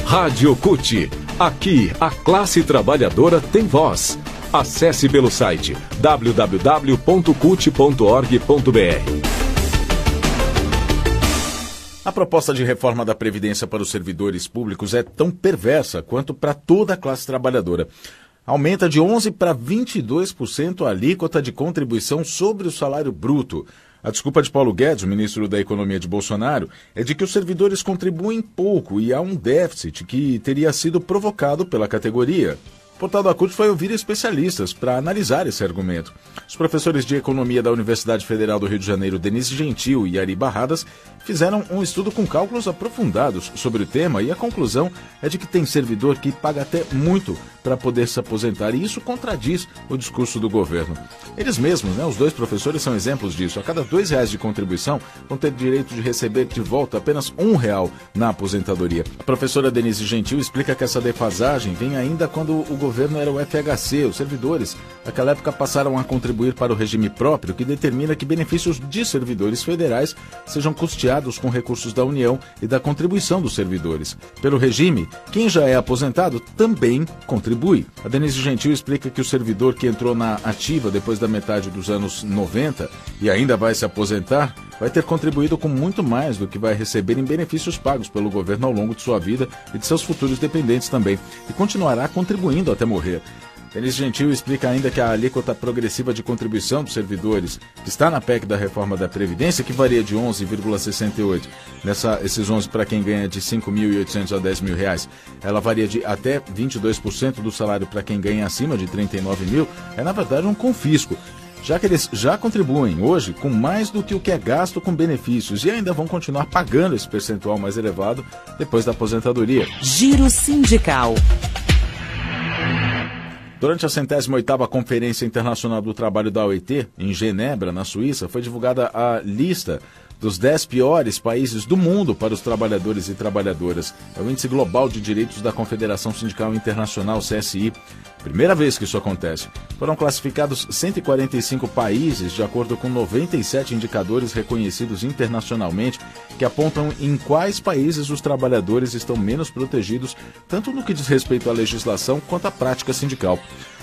Rádio CUT. Aqui, a classe trabalhadora tem voz. Acesse pelo site www.cut.org.br. A proposta de reforma da Previdência para os servidores públicos é tão perversa quanto para toda a classe trabalhadora. Aumenta de 11% para 22% a alíquota de contribuição sobre o salário bruto. A desculpa de Paulo Guedes, o ministro da Economia de Bolsonaro, é de que os servidores contribuem pouco e há um déficit que teria sido provocado pela categoria. O portal da CUT foi ouvir especialistas para analisar esse argumento. Os professores de Economia da Universidade Federal do Rio de Janeiro, Denise Gentil e Ari Barradas, fizeram um estudo com cálculos aprofundados sobre o tema e a conclusão é de que tem servidor que paga até muito para poder se aposentar e isso contradiz o discurso do governo. Eles mesmos, os dois professores são exemplos disso. A cada R$2 de contribuição vão ter direito de receber de volta apenas R$1 na aposentadoria. A professora Denise Gentil explica que essa defasagem vem ainda quando o governo era o FHC. Os servidores, naquela época, passaram a contribuir para o regime próprio, que determina que benefícios de servidores federais sejam custeados com recursos da União e da contribuição dos servidores. Pelo regime, quem já é aposentado também contribui. A Denise Gentil explica que o servidor que entrou na ativa depois da metade dos anos 90 e ainda vai se aposentar, vai ter contribuído com muito mais do que vai receber em benefícios pagos pelo governo ao longo de sua vida e de seus futuros dependentes também, e continuará contribuindo até morrer. Denise Gentil explica ainda que a alíquota progressiva de contribuição dos servidores, que está na PEC da reforma da Previdência, que varia de 11,68, esses 11 para quem ganha de R$ 5.800 a R$10.000, ela varia de até 22% do salário para quem ganha acima de R$ 39.000, é na verdade um confisco, já que eles já contribuem hoje com mais do que o que é gasto com benefícios e ainda vão continuar pagando esse percentual mais elevado depois da aposentadoria. Giro Sindical. Durante a 108ª Conferência Internacional do Trabalho da OIT, em Genebra, na Suíça, foi divulgada a lista dos 10 piores países do mundo para os trabalhadores e trabalhadoras. É o Índice Global de Direitos da Confederação Sindical Internacional, CSI. Primeira vez que isso acontece. Foram classificados 145 países, de acordo com 97 indicadores reconhecidos internacionalmente, que apontam em quais países os trabalhadores estão menos protegidos, tanto no que diz respeito à legislação quanto à prática sindical.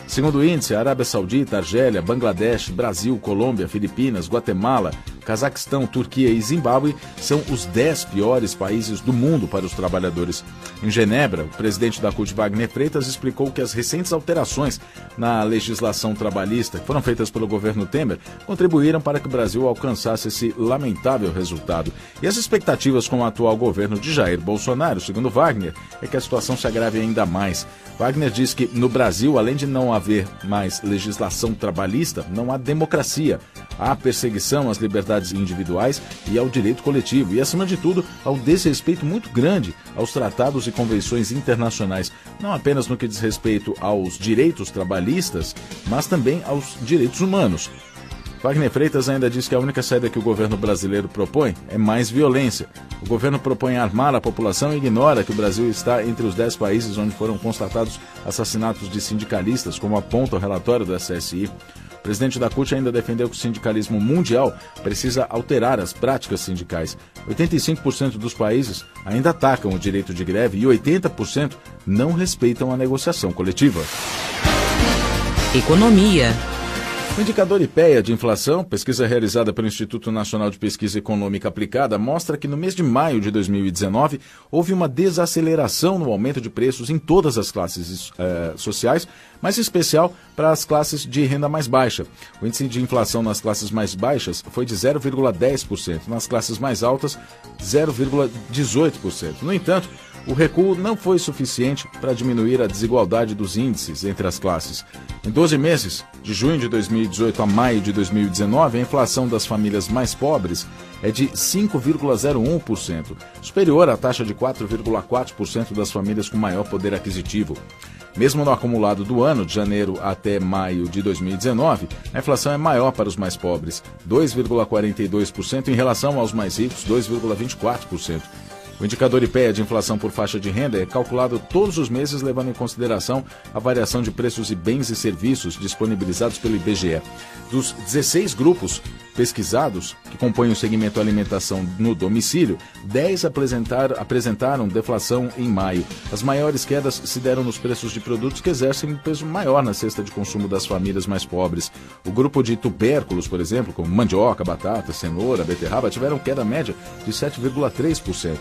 Segundo o índice, a Arábia Saudita, Argélia, Bangladesh, Brasil, Colômbia, Filipinas, Guatemala, Cazaquistão, Turquia e Zimbábue são os 10 piores países do mundo para os trabalhadores. Em Genebra, o presidente da CUT, Wagner Freitas, explicou que as recentes alterações na legislação trabalhista que foram feitas pelo governo Temer contribuíram para que o Brasil alcançasse esse lamentável resultado. E as expectativas com o atual governo de Jair Bolsonaro, segundo Wagner, é que a situação se agrave ainda mais. Wagner diz que no Brasil, além de não haver mais legislação trabalhista, não há democracia. Há perseguição às liberdades individuais e ao direito coletivo e, acima de tudo, ao desrespeito muito grande aos tratados e convenções internacionais, não apenas no que diz respeito aos direitos trabalhistas, mas também aos direitos humanos. Wagner Freitas ainda diz que a única saída que o governo brasileiro propõe é mais violência. O governo propõe armar a população e ignora que o Brasil está entre os 10 países onde foram constatados assassinatos de sindicalistas, como aponta o relatório da CSI. O presidente da CUT ainda defendeu que o sindicalismo mundial precisa alterar as práticas sindicais. 85% dos países ainda atacam o direito de greve e 80% não respeitam a negociação coletiva. Economia. O indicador IPEA de inflação, pesquisa realizada pelo Instituto Nacional de Pesquisa Econômica Aplicada, mostra que no mês de maio de 2019 houve uma desaceleração no aumento de preços em todas as classes sociais, mas em especial para as classes de renda mais baixa. O índice de inflação nas classes mais baixas foi de 0,10%, nas classes mais altas 0,18%. No entanto, o recuo não foi suficiente para diminuir a desigualdade dos índices entre as classes. Em 12 meses, de junho de 2018 a maio de 2019, a inflação das famílias mais pobres é de 5,01%, superior à taxa de 4,4% das famílias com maior poder aquisitivo. Mesmo no acumulado do ano, de janeiro até maio de 2019, a inflação é maior para os mais pobres, 2,42%, em relação aos mais ricos, 2,24%. O indicador IPEA de inflação por faixa de renda é calculado todos os meses, levando em consideração a variação de preços de bens e serviços disponibilizados pelo IBGE. Dos 16 grupos pesquisados, que compõem o segmento alimentação no domicílio, 10 apresentaram deflação em maio. As maiores quedas se deram nos preços de produtos que exercem um peso maior na cesta de consumo das famílias mais pobres. O grupo de tubérculos, por exemplo, como mandioca, batata, cenoura, beterraba, tiveram queda média de 7,3%.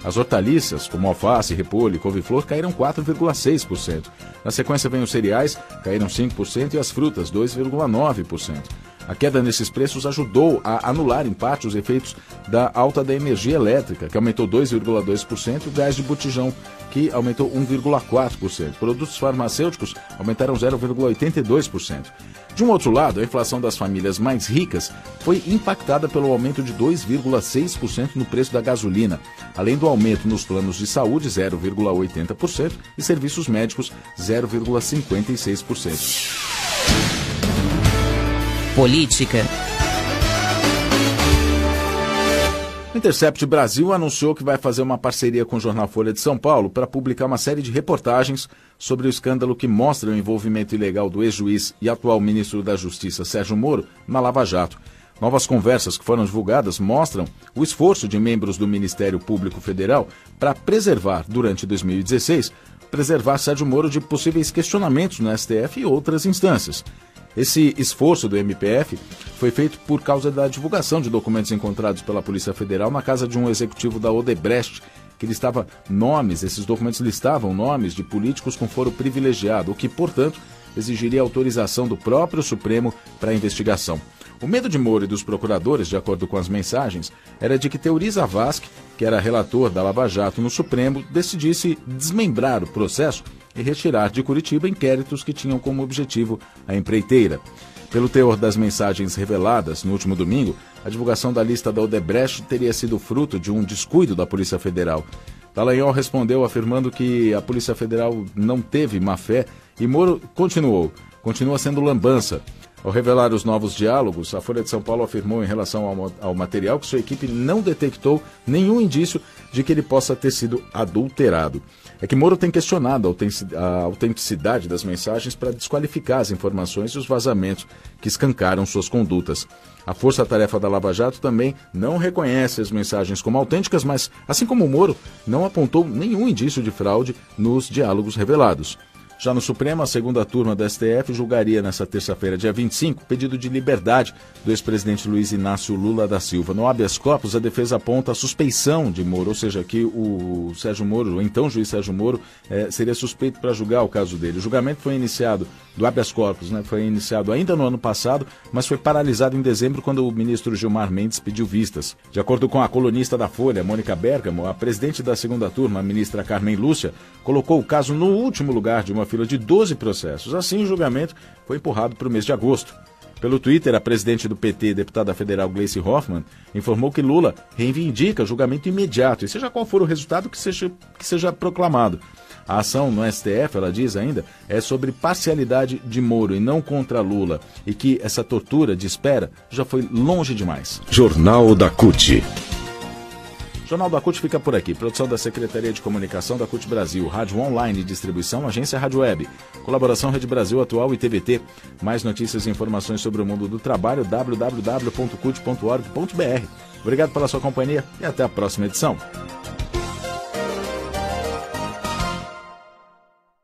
As hortaliças, como alface, repolho e couve-flor, caíram 4,6%. Na sequência vem os cereais, caíram 5%, e as frutas, 2,9%. A queda nesses preços ajudou a anular em parte os efeitos da alta da energia elétrica, que aumentou 2,2%, e o gás de botijão, que aumentou 1,4%. Produtos farmacêuticos aumentaram 0,82%. De um outro lado, a inflação das famílias mais ricas foi impactada pelo aumento de 2,6% no preço da gasolina, além do aumento nos planos de saúde, 0,80%, e serviços médicos, 0,56%. Política. O Intercept Brasil anunciou que vai fazer uma parceria com o jornal Folha de São Paulo para publicar uma série de reportagens sobre o escândalo que mostra o envolvimento ilegal do ex-juiz e atual ministro da Justiça, Sérgio Moro, na Lava Jato. Novas conversas que foram divulgadas mostram o esforço de membros do Ministério Público Federal para preservar, durante 2016, Sérgio Moro de possíveis questionamentos no STF e outras instâncias. Esse esforço do MPF foi feito por causa da divulgação de documentos encontrados pela Polícia Federal na casa de um executivo da Odebrecht, que listava nomes, esses documentos listavam nomes de políticos com foro privilegiado, o que, portanto, exigiria autorização do próprio Supremo para a investigação. O medo de Moro e dos procuradores, de acordo com as mensagens, era de que Teori Zavascki, que era relator da Lava Jato no Supremo, decidisse desmembrar o processo e retirar de Curitiba inquéritos que tinham como objetivo a empreiteira. Pelo teor das mensagens reveladas no último domingo, a divulgação da lista da Odebrecht teria sido fruto de um descuido da Polícia Federal. Dallagnol respondeu afirmando que a Polícia Federal não teve má-fé e Moro continua sendo lambança. Ao revelar os novos diálogos, a Folha de São Paulo afirmou em relação ao material que sua equipe não detectou nenhum indício de que ele possa ter sido adulterado. É que Moro tem questionado a autenticidade das mensagens para desqualificar as informações e os vazamentos que escancaram suas condutas. A Força-Tarefa da Lava Jato também não reconhece as mensagens como autênticas, mas, assim como Moro, não apontou nenhum indício de fraude nos diálogos revelados. Já no Supremo, a segunda turma da STF julgaria nesta terça-feira, dia 25, pedido de liberdade do ex-presidente Luiz Inácio Lula da Silva. No habeas corpus, a defesa aponta a suspeição de Moro, ou seja, que o Sérgio Moro, o então juiz Sérgio Moro, seria suspeito para julgar o caso dele. O julgamento foi iniciado, do habeas corpus, foi iniciado ainda no ano passado, mas foi paralisado em dezembro quando o ministro Gilmar Mendes pediu vistas. De acordo com a colunista da Folha, Mônica Bergamo, a presidente da segunda turma, a ministra Carmen Lúcia, colocou o caso no último lugar de uma fila de 12 processos. Assim, o julgamento foi empurrado para o mês de agosto. Pelo Twitter, a presidente do PT, deputada federal Gleice Hoffmann, informou que Lula reivindica julgamento imediato, e seja qual for o resultado que seja proclamado. A ação no STF, ela diz ainda, é sobre parcialidade de Moro e não contra Lula, e que essa tortura de espera já foi longe demais. Jornal da CUT. O Jornal da CUT fica por aqui. Produção da Secretaria de Comunicação da CUT Brasil, Rádio Online e Distribuição, Agência Rádio Web. Colaboração Rede Brasil Atual e TVT. Mais notícias e informações sobre o mundo do trabalho, www.cut.org.br. Obrigado pela sua companhia e até a próxima edição.